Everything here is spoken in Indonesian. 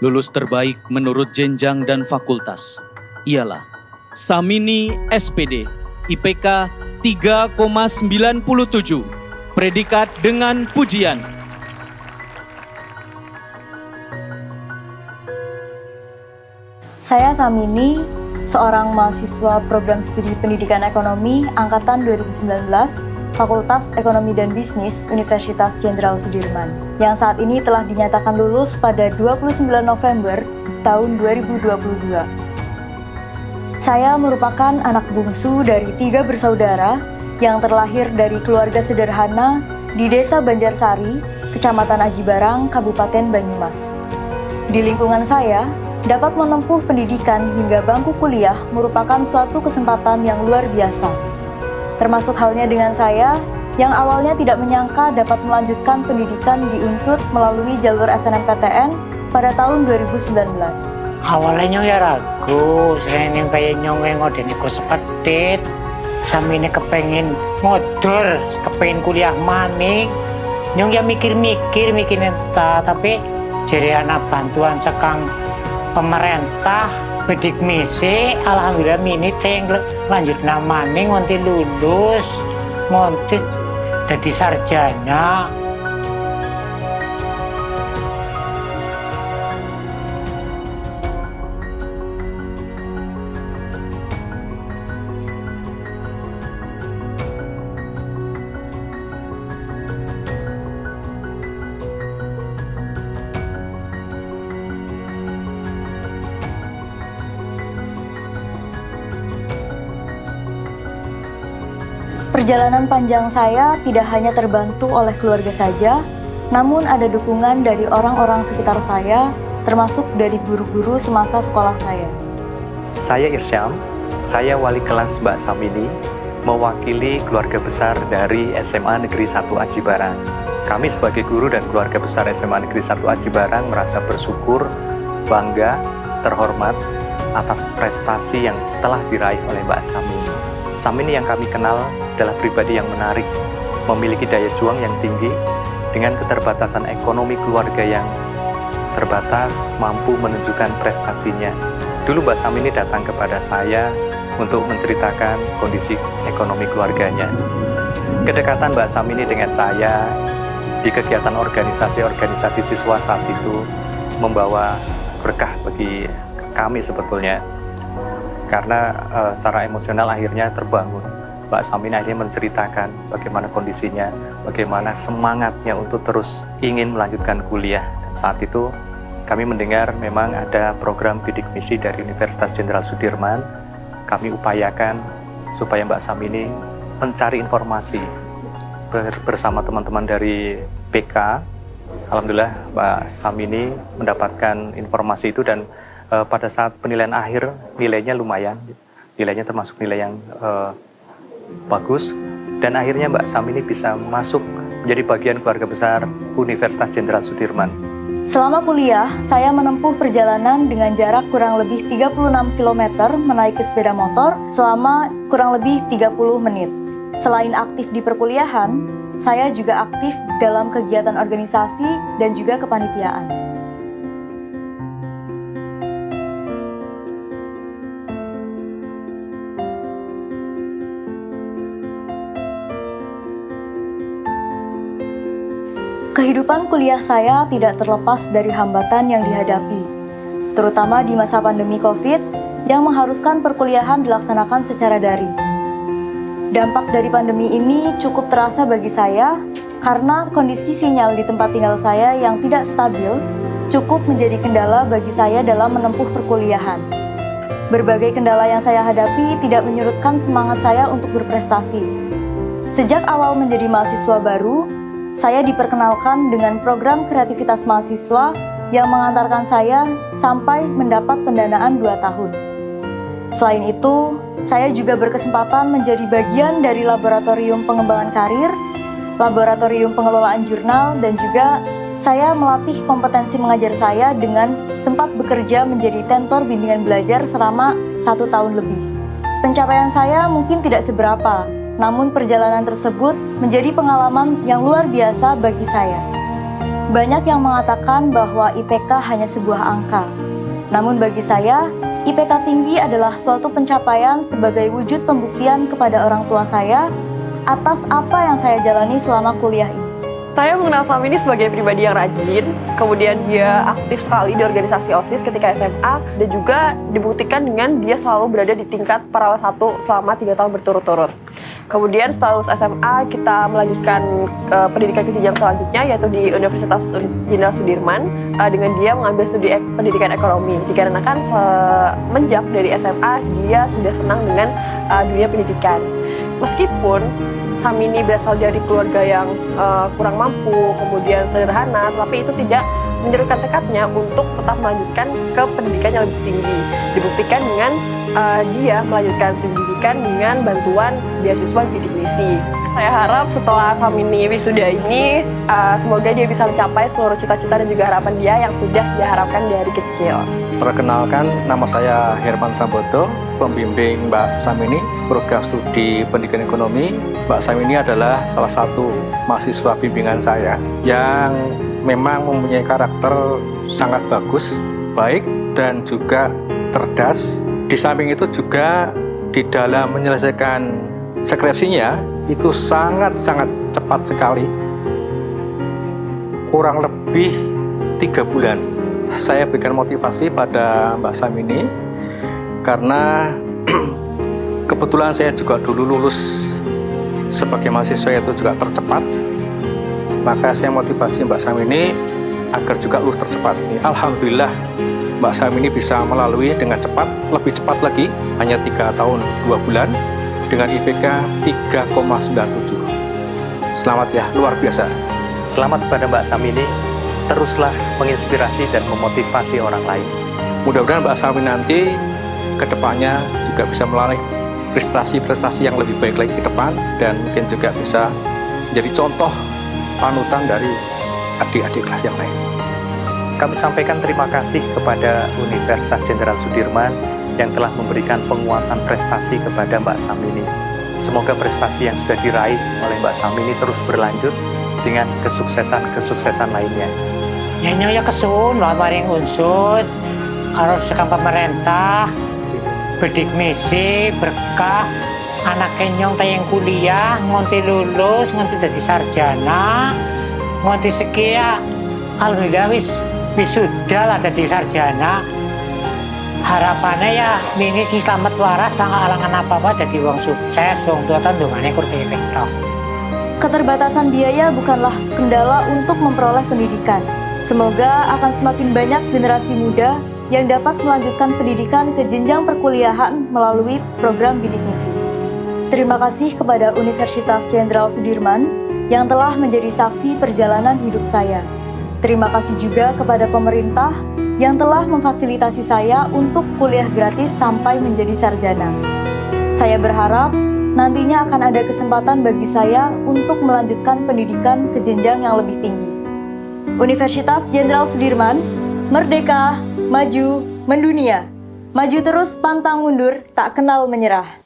Lulus terbaik menurut jenjang dan fakultas ialah Samini SPD, IPK 3,97, predikat dengan pujian. Saya Samini, seorang mahasiswa program studi pendidikan ekonomi angkatan 2019, Fakultas Ekonomi dan Bisnis Universitas Jenderal Sudirman, yang saat ini telah dinyatakan lulus pada 29 November tahun 2022. Saya merupakan anak bungsu dari 3 bersaudara yang terlahir dari keluarga sederhana di Desa Banjarsari, Kecamatan Aji Barang, Kabupaten Banyumas. Di lingkungan saya, dapat menempuh pendidikan hingga bangku kuliah merupakan suatu kesempatan yang luar biasa. Termasuk halnya dengan saya, yang awalnya tidak menyangka dapat melanjutkan pendidikan di Unsud melalui jalur SNMPTN pada tahun 2019. Awalnya nyong ya ragu, saya yang kayak nyong ngoden iku sepedit, Samini kepengen ngodor, kepengen kuliah maning. Nyong ya mikir-mikir entah, tapi jadi anak bantuan sekang pemerintah bedik misi, alhamdulillah mini teng lanjut namanya ngonti lulus, ngonti jadi sarjana. Perjalanan panjang saya tidak hanya terbantu oleh keluarga saja, namun ada dukungan dari orang-orang sekitar saya, termasuk dari guru-guru semasa sekolah saya. Saya Irsyam, saya wali kelas Mbak Samini, mewakili keluarga besar dari SMA Negeri 1 Aji Barang. Kami sebagai guru dan keluarga besar SMA Negeri 1 Aji Barang merasa bersyukur, bangga, terhormat atas prestasi yang telah diraih oleh Mbak Samini. Samini yang kami kenal adalah pribadi yang menarik, memiliki daya juang yang tinggi, dengan keterbatasan ekonomi keluarga yang terbatas, mampu menunjukkan prestasinya. Dulu Mbak Samini datang kepada saya untuk menceritakan kondisi ekonomi keluarganya. Kedekatan Mbak Samini dengan saya di kegiatan organisasi-organisasi siswa saat itu membawa berkah bagi kami sebetulnya. Karena secara emosional akhirnya terbangun. Mbak Samini akhirnya menceritakan bagaimana kondisinya, bagaimana semangatnya untuk terus ingin melanjutkan kuliah. Saat itu kami mendengar memang ada program bidik misi dari Universitas Jenderal Sudirman. Kami upayakan supaya Mbak Samini mencari informasi bersama teman-teman dari PK. Alhamdulillah Mbak Samini mendapatkan informasi itu dan pada saat penilaian akhir nilainya lumayan, nilainya termasuk nilai yang bagus, dan akhirnya Mbak Samini bisa masuk menjadi bagian keluarga besar Universitas Jenderal Sudirman. Selama kuliah, saya menempuh perjalanan dengan jarak kurang lebih 36 km menaiki sepeda motor selama kurang lebih 30 menit. Selain aktif di perkuliahan, saya juga aktif dalam kegiatan organisasi dan juga kepanitiaan. Kehidupan kuliah saya tidak terlepas dari hambatan yang dihadapi, terutama di masa pandemi COVID yang mengharuskan perkuliahan dilaksanakan secara daring. Dampak dari pandemi ini cukup terasa bagi saya karena kondisi sinyal di tempat tinggal saya yang tidak stabil cukup menjadi kendala bagi saya dalam menempuh perkuliahan. Berbagai kendala yang saya hadapi tidak menyurutkan semangat saya untuk berprestasi. Sejak awal menjadi mahasiswa baru, saya diperkenalkan dengan program kreativitas mahasiswa yang mengantarkan saya sampai mendapat pendanaan 2 tahun. Selain itu, saya juga berkesempatan menjadi bagian dari laboratorium pengembangan karir, laboratorium pengelolaan jurnal, dan juga saya melatih kompetensi mengajar saya dengan sempat bekerja menjadi tentor bimbingan belajar selama 1 tahun lebih. Pencapaian saya mungkin tidak seberapa, namun perjalanan tersebut menjadi pengalaman yang luar biasa bagi saya. Banyak yang mengatakan bahwa IPK hanya sebuah angka. Namun bagi saya, IPK tinggi adalah suatu pencapaian sebagai wujud pembuktian kepada orang tua saya atas apa yang saya jalani selama kuliah ini. Saya mengenal Samini sebagai pribadi yang rajin, kemudian dia aktif sekali di organisasi OSIS ketika SMA, dan juga dibuktikan dengan dia selalu berada di tingkat Parawat 1 selama 3 tahun berturut-turut. Kemudian setelah lulus SMA, kita melanjutkan pendidikan ke jenjang selanjutnya, yaitu di Universitas Jenderal Sudirman, dengan dia mengambil studi pendidikan ekonomi. Dikarenakan semenjak dari SMA, dia sudah senang dengan dunia pendidikan. Meskipun Samini berasal dari keluarga yang kurang mampu, kemudian sederhana, tapi itu tidak menyurutkan tekadnya untuk tetap melanjutkan ke pendidikan yang lebih tinggi. Dibuktikan dengan dia melanjutkan pendidikan dengan bantuan beasiswa bidik misi. Saya harap setelah Samini wisuda ini, semoga dia bisa mencapai seluruh cita-cita dan juga harapan dia yang sudah dia harapkan dari kecil. Perkenalkan, nama saya Herman Sambodo, pembimbing Mbak Samini, program studi pendidikan ekonomi. Mbak Samini adalah salah satu mahasiswa bimbingan saya yang memang mempunyai karakter sangat bagus, baik dan juga cerdas. Di samping itu juga di dalam menyelesaikan skripsinya itu sangat-sangat cepat sekali. Kurang lebih 3 bulan. Saya berikan motivasi pada Mbak Samini karena kebetulan saya juga dulu lulus sebagai mahasiswa itu juga tercepat. Maka saya motivasi Mbak Samini agar juga lulus tercepat. Alhamdulillah Mbak Samini bisa melalui dengan cepat, lebih cepat lagi, hanya 3 tahun 2 bulan dengan IPK 3,97. Selamat ya, luar biasa. Selamat kepada Mbak Samini, teruslah menginspirasi dan memotivasi orang lain. Mudah-mudahan Mbak Samini nanti ke depannya juga bisa meraih prestasi-prestasi yang lebih baik lagi ke depan dan mungkin juga bisa menjadi contoh panutan dari adik-adik kelas yang lain. Kami sampaikan terima kasih kepada Universitas Jenderal Sudirman yang telah memberikan penguatan prestasi kepada Mbak Samini. Semoga prestasi yang sudah diraih oleh Mbak Samini terus berlanjut dengan kesuksesan-kesuksesan lainnya. Ya kesun, lah paling unsur, kalau sekam pemerintah, bidik misi, berkah, anak kenyong tayang kuliah, ngonti lulus, ngonti jadi sarjana, ngonti sekia, alhamdulillah wisuda lah jadi sarjana. Harapannya ya ini sih selamat waras, nggak alangan apa-apa jadi wong sukses, wong tua tandungannya kurang efektif. Keterbatasan biaya bukanlah kendala untuk memperoleh pendidikan. Semoga akan semakin banyak generasi muda yang dapat melanjutkan pendidikan ke jenjang perkuliahan melalui program bidik misi. Terima kasih kepada Universitas Jenderal Sudirman yang telah menjadi saksi perjalanan hidup saya. Terima kasih juga kepada pemerintah yang telah memfasilitasi saya untuk kuliah gratis sampai menjadi sarjana. Saya berharap nantinya akan ada kesempatan bagi saya untuk melanjutkan pendidikan ke jenjang yang lebih tinggi. Universitas Jenderal Sudirman, merdeka, maju, mendunia. Maju terus, pantang mundur, tak kenal menyerah.